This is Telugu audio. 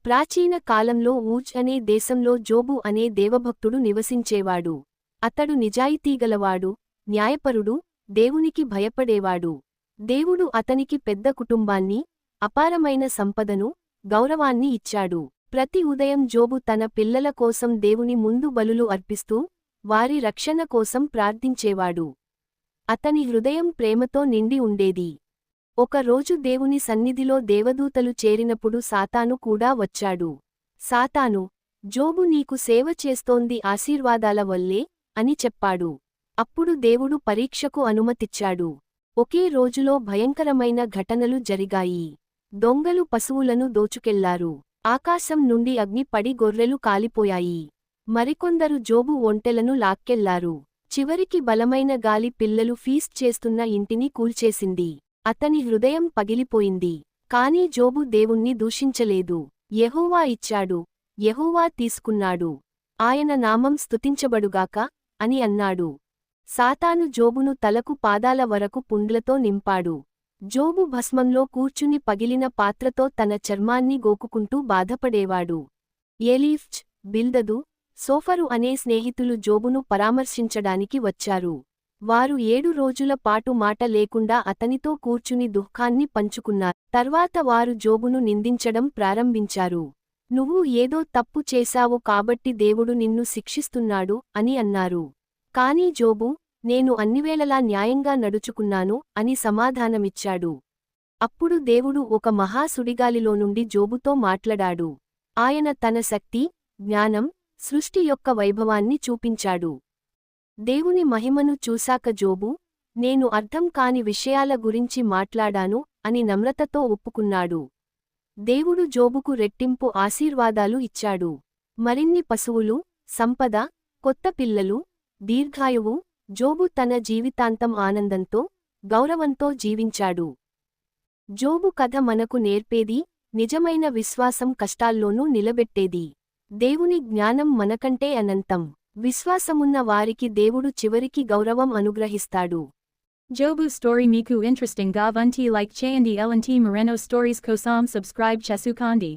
ప్రాచీన కాలంలో ఊజ్ అనే దేశంలో జోబు అనే దేవభక్తుడు నివసించేవాడు. అతడు నిజాయితీగలవాడు, న్యాయపరుడు, దేవునికి భయపడేవాడు. దేవుడు అతనికి పెద్ద కుటుంబాన్ని, అపారమైన సంపదను, గౌరవాన్ని ఇచ్చాడు. ప్రతి ఉదయం జోబు తన పిల్లల కోసం దేవుని ముందు బలులు అర్పిస్తూ, వారి రక్షణ కోసం ప్రార్థించేవాడు. అతని హృదయం ప్రేమతో నిండి ఉండేది. ఒక రోజు దేవుని సన్నిధిలో దేవదూతలు చేరినప్పుడు సాతాను కూడా వచ్చాడు. సాతాను, జోబు నీకు సేవ చేస్తోంది ఆశీర్వాదాల వల్లే, అని చెప్పాడు. అప్పుడు దేవుడు పరీక్షకు అనుమతిచ్చాడు. ఒకే రోజులో భయంకరమైన ఘటనలు జరిగాయి. దొంగలు పశువులను దోచుకెళ్లారు. ఆకాశం నుండి అగ్ని పడి గొర్రెలు కాలిపోయాయి. మరికొందరు జోబు ఒంటెలను లాక్కెళ్లారు. చివరికి బలమైన గాలి పిల్లలు ఫీస్ట్ చేస్తున్న ఇంటిని కూల్చేసింది. అతని హృదయం పగిలిపోయింది. కాని జోబు దేవుణ్ణి దూషించలేదు. యెహోవా ఇచ్చాడు, యెహోవా తీసుకున్నాడు, ఆయన నామం స్తుతించబడుగాక అని అన్నాడు. సాతాను జోబును తలకు పాదాల వరకు పుండ్లతో నింపాడు. జోబు భస్మంలో కూర్చుని పగిలిన పాత్రతో తన చర్మాన్ని గోకుకుంటూ బాధపడేవాడు. ఎలీఫ్జ్, బిల్దదు, సోఫరు అనే స్నేహితులు జోబును పరామర్శించడానికి వచ్చారు. వారు 7 రోజుల పాటు మాట లేకుండా అతనితో కూర్చుని దుఃఖాన్ని పంచుకున్నారు. తర్వాత వారు జోబును నిందించడం ప్రారంభించారు. నువ్వు ఏదో తప్పు చేశావు కాబట్టి దేవుడు నిన్ను శిక్షిస్తున్నాడు అని అన్నారు. కాని జోబు, నేను అన్నివేళలా న్యాయంగా నడుచుకున్నాను అని సమాధానమిచ్చాడు. అప్పుడు దేవుడు ఒక మహా సుడిగాలిలో నుండి జోబుతో మాట్లాడాడు. ఆయన తన శక్తి, జ్ఞానం, సృష్టి యొక్క వైభవాన్ని చూపించాడు. దేవుని మహిమను చూశాక జోబు, నేను అర్థం కాని విషయాల గురించి మాట్లాడాను అని నమ్రతతో ఒప్పుకున్నాడు. దేవుడు జోబుకు రెట్టింపు ఆశీర్వాదాలు ఇచ్చాడు. మరిన్ని పశువులు, సంపద, కొత్త పిల్లలు, దీర్ఘాయువు. జోబు తన జీవితాంతం ఆనందంతో, గౌరవంతో జీవించాడు. జోబు కథ మనకు నేర్పేది, నిజమైన విశ్వాసం కష్టాల్లోనూ నిలబెట్టేది. దేవుని జ్ఞానం మనకంటే అనంతం. విశ్వాసమున్న వారికి దేవుడు చివరికి గౌరవం అనుగ్రహిస్తాడు. Jobu story miku interesting ga vunti like chayandi elanti moreno stories kosam subscribe chesukandi.